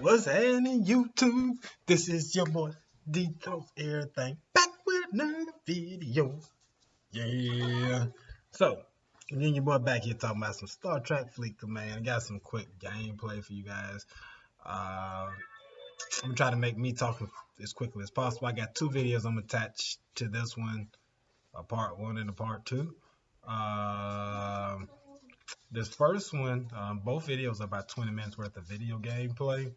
What's happening, YouTube? This is your boy D Everything back with another video. Yeah. So, me and your boy back here talking about some Star Trek Fleet Command. I got some quick gameplay for you guys. I'm gonna try to make me talking as quickly as possible. I got two videos I'm attached to this one, a part one and a part two. This first one, both videos are about 20 minutes worth of video gameplay.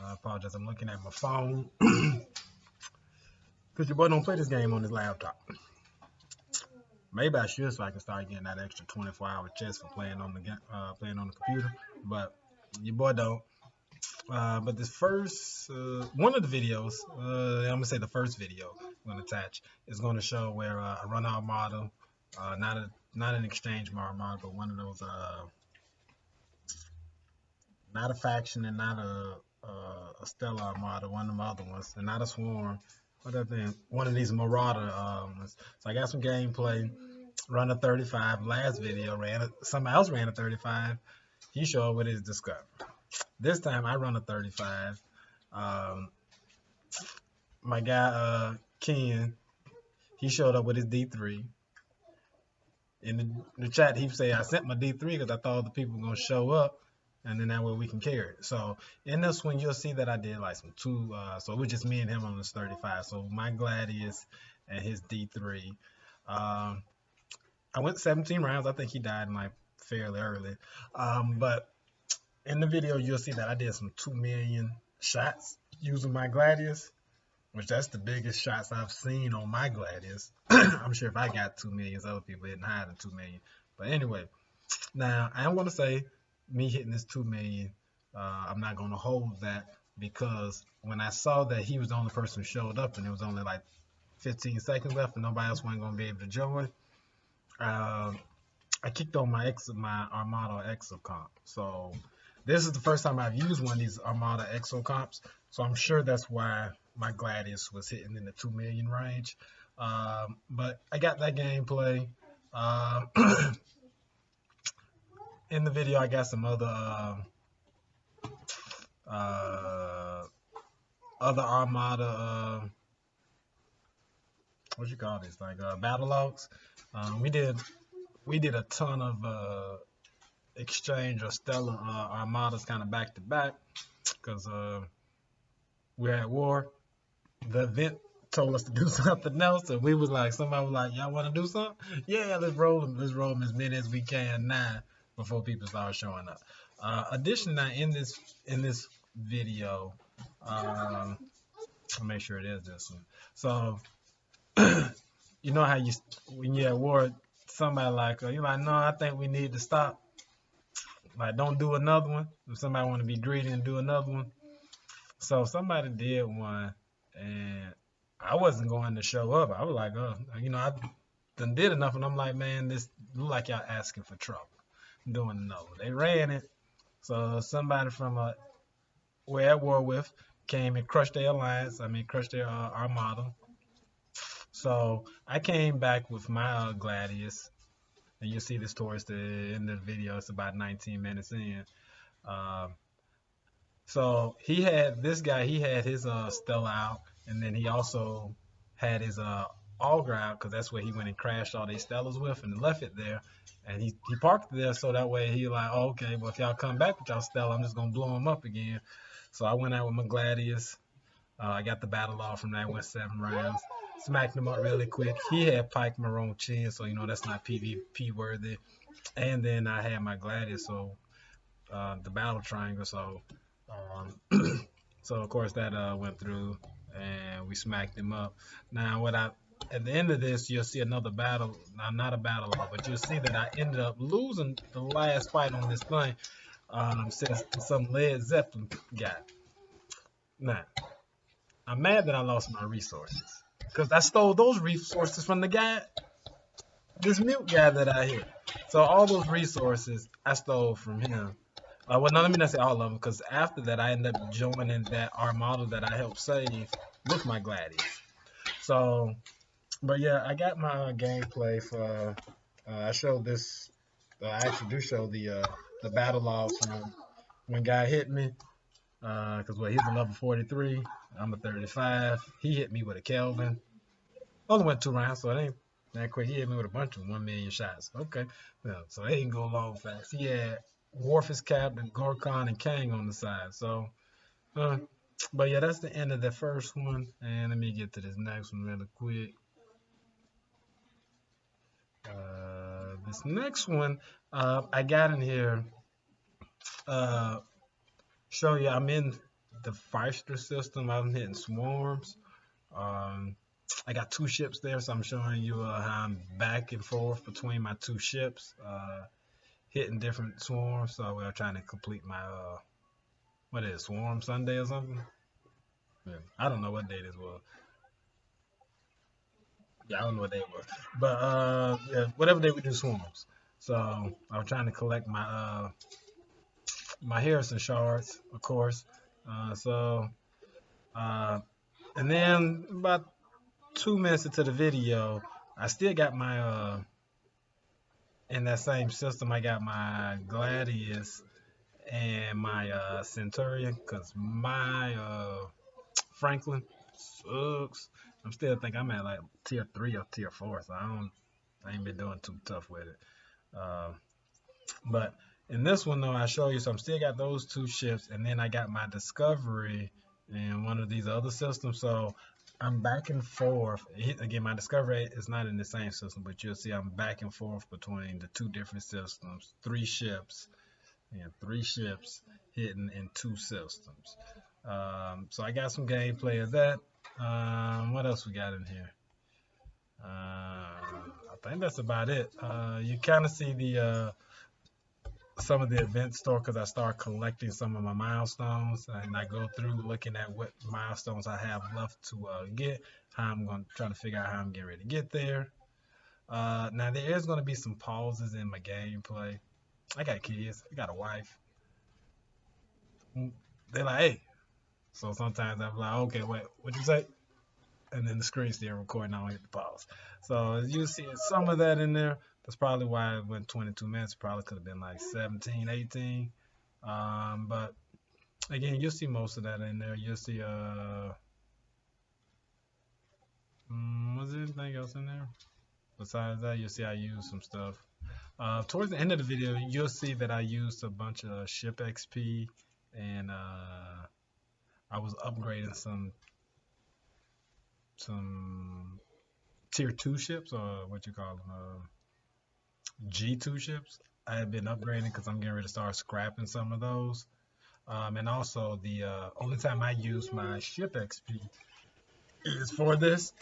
I apologize, I'm looking at my phone. Because your boy don't play this game on his laptop. Maybe I should so I can start getting that extra 24-hour chest for playing on the computer. But your boy don't. But this first, one of the videos, I'm going to say the first video I'm going to attach, is going to show where I run Armada. Not an exchange Armada, but one of those, not a faction and not a Stellar Armada, one of the other ones, and not a Swarm. What other thing? One of these Marauder. So I got some gameplay. Run a 35. Last video somebody else ran a 35. He showed up with his Discovery. This time I run a 35. My guy Ken, he showed up with his D3. In the chat, he said I sent my D3 because I thought the people were gonna show up, and then that way we can carry it. So in this one, you'll see that I did like some two. So it was just me and him on this 35. So my Gladius and his D3. I went 17 rounds. I think he died in like fairly early. But in the video, you'll see that I did some 2 million shots using my Gladius, which that's the biggest shots I've seen on my Gladius. I'm sure if I got 2 million, other people hitting higher than 2 million. But anyway, now I am going to say me hitting this 2 million, I'm not going to hold that, because when I saw that he was the only person who showed up and it was only like 15 seconds left and nobody else wasn't going to be able to join, I kicked on my Armada Exo comp. So this is the first time I've used one of these Armada Exo comps, so I'm sure that's why my Gladius was hitting in the 2 million range. But I got that gameplay. In the video, I got some other Armada, what you call this, like battle logs. We did a ton of exchange or stellar Armadas kind of back to back, because we're at war. The event told us to do something else, and we was like, somebody was like, y'all want to do something? Yeah, let's roll them as many as we can now before people start showing up. Additionally, in this video, I'll make sure it is this one. So you know how when you're at war, somebody like you're like, no, I think we need to stop. Like, don't do another one. If somebody want to be greedy and do another one. So somebody did one, and I wasn't going to show up. I was like, I done did enough, and I'm like, man, this look like y'all asking for trouble. I'm doing another one. They ran it, so somebody from we're at war with came and crushed their alliance. Crushed their Armada. So I came back with my Gladius, and you'll see this towards the end of the video. It's about 19 minutes in. So he had his Stella out, and then he also had his Augur out, because that's where he went and crashed all these Stellas with and left it there. And he parked it there, so that way he like, oh, okay, well, if y'all come back with y'all Stella, I'm just gonna blow him up again. So I went out with my Gladius. I got the battle off from that, went 7 rounds. Smacked him up really quick. He had Pike Marone Chin, so that's not PvP worthy. And then I had my Gladius, so the battle triangle, so so of course that went through, and we smacked him up. Now at the end of this, you'll see another battle. Now, not a battle, but you'll see that I ended up losing the last fight on this thing, since some Led Zeppelin guy. Now, I'm mad that I lost my resources, because I stole those resources from the guy, this mute guy that I hit. So all those resources I stole from him. Well, no, let me not say all of them, because after that I ended up joining that Armada that I helped save with my Gladius. So, but yeah, I got my gameplay for. I showed this. I actually do show the battle log from when guy hit me. Because he's a level 43. I'm a 35. He hit me with a Kelvin. Only went 2 rounds, so it ain't that quick. He hit me with a bunch of 1 million shots. Okay. Yeah, so they can go long fast. He had Warface Captain, Gorkon, and Kang on the side. So, but yeah, that's the end of the first one. And let me get to this next one really quick. This next one, I got in here. Show you, I'm in the Feister system. I'm hitting swarms. I got 2 ships there, so I'm showing you how I'm back and forth between my 2 ships, hitting different swarms. So we're trying to complete my what is it, Swarm Sunday or something? Yeah, I don't know what day this was. Yeah, I don't know what day it was, but yeah, whatever day we do swarms. So I'm trying to collect my my Harrison shards, of course. So and then about 2 minutes into the video, I still got my in that same system. I got my Gladius and my Centurion, because my Franklin sucks. I'm still thinking I'm at like tier 3 or tier 4, so I ain't been doing too tough with it. But in this one though, I show you, so I'm still got those 2 ships, and then I got my Discovery in one of these other systems. So I'm back and forth. Again, my Discovery is not in the same system, but you'll see I'm back and forth between the 2 different systems, 3 ships, and 3 ships hitting in 2 systems. So I got some gameplay of that. What else we got in here? I think that's about it. You kind of see the some of the event store, because I start collecting some of my milestones, and I go through looking at what milestones I have left to get, how I'm going to try to figure out how I'm getting ready to get there. Now there is going to be some pauses in my gameplay. I got kids, I got a wife. They're like, hey. So sometimes I'm like, okay, wait, what'd you say? And then the screen's still recording, I don't hit the pause. So as you see some of that in there. That's probably why it went 22 minutes. Probably could have been like 17, 18. But again, you'll see most of that in there. You'll see, was there anything else in there? Besides that, you'll see I used some stuff. Towards the end of the video, you'll see that I used a bunch of ship XP, and I was upgrading some tier 2 ships, or what you call them, G2 ships. I have been upgrading because I'm getting ready to start scrapping some of those. And also, the only time I use my ship XP is for this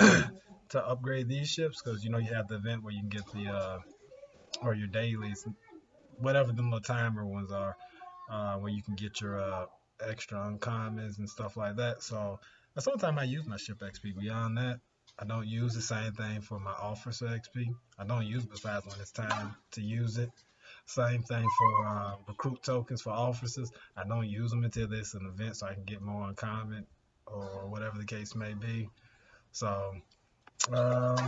to upgrade these ships, because you have the event where you can get the or your dailies, whatever the little timer ones are, where you can get your extra uncommons and stuff like that. So that's the only time I use my ship XP. Beyond that, I don't use the same thing for my officer XP. I don't use it besides when it's time to use it. Same thing for recruit tokens for officers. I don't use them until it's an event, so I can get more uncommon or whatever the case may be. So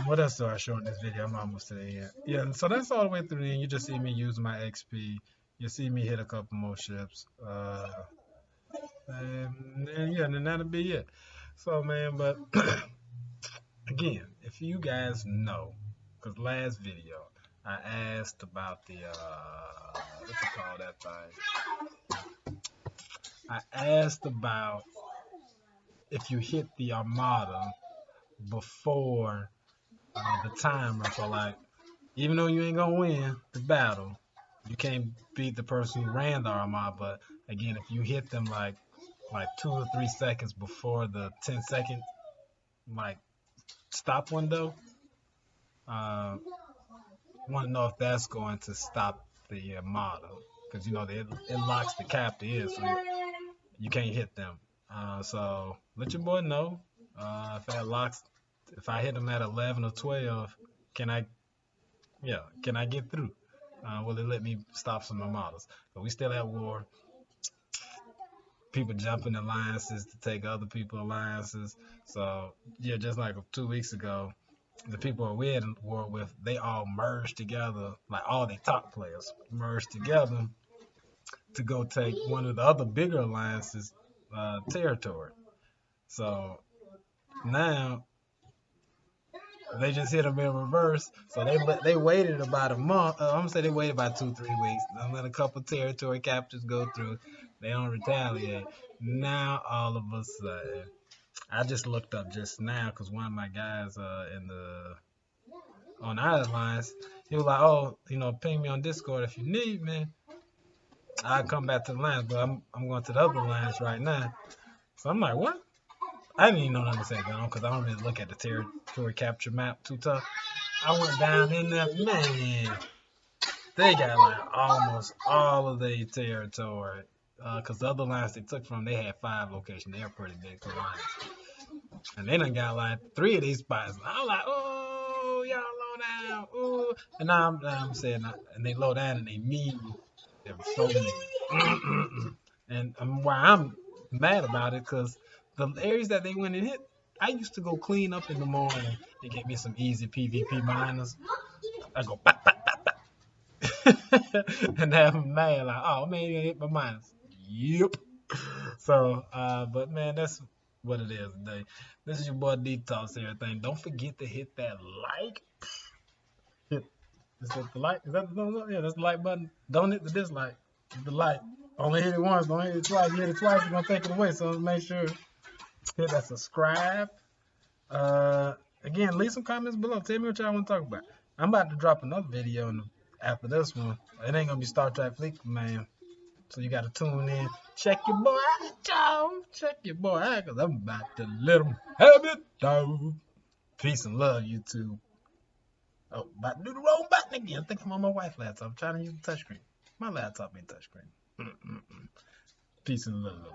what else do I show in this video? I'm almost to the end. Yeah, so that's all the way through the end. You just see me using my XP. You see me hit a couple more ships. And then that'll be it. So man, but again, if you guys know, because last video I asked about the what you call that thing? I asked about if you hit the Armada before the timer for, like, even though you ain't gonna win the battle, you can't beat the person who ran the Armada. But again, if you hit them like 2 or 3 seconds before the 10-second like stop window, want to know if that's going to stop the Armada, because it locks the captor in, so you can't hit them. So let your boy know if I hit them at 11 or 12, can I get through? Will it let me stop some Armadas? But we still at war. People jumping alliances to take other people's alliances. So yeah, just like 2 weeks ago, the people we're in war with, they all merged together, like all the top players merged together to go take one of the other bigger alliances, territory. So now they just hit them in reverse. So they waited about a month. I'm gonna say they waited about 2-3 weeks. And let a couple territory captures go through. They don't retaliate. Now all of a sudden, I just looked up just now because one of my guys on our alliance, he was like, "Oh, ping me on Discord if you need me. I'll come back to the lines, but I'm going to the other lines right now." So I'm like, "What?" I didn't even know nothing was going on because I don't really look at the territory capture map too tough. I went down in there, man. They got like almost all of their territory. Because the other lines they took from, they had 5 locations. They were pretty big lines. And they done got like 3 of these spots. I'm like, oh, y'all low down. Ooh. And now I'm saying, and they low down and they mean. They're so mean. And why I'm mad about it, because the areas that they went and hit, I used to go clean up in the morning and get me some easy PvP miners. I go, bap, bap, bap, bap. And have them mad, like, oh, man, you hit my miners. Yep. So, but man, that's what it is today. This is your boy Detox everything. Don't forget to hit that like. Is that the like? Is that the thumbs up? Yeah, that's the like button. Don't hit the dislike. Hit the like. Only hit it once. Don't hit it twice. You hit it twice, you're gonna take it away. So make sure hit that subscribe. Again, leave some comments below. Tell me what y'all want to talk about. I'm about to drop another video after this one. It ain't gonna be Star Trek Fleet Command. So you gotta tune in. Check your boy out, y'all. Check your boy out, because I'm about to let them have it, dog. Peace and love, YouTube. Oh, about to do the wrong button again. I think I'm on my wife's laptop. I'm trying to use the touchscreen. My laptop ain't touchscreen. Peace and love.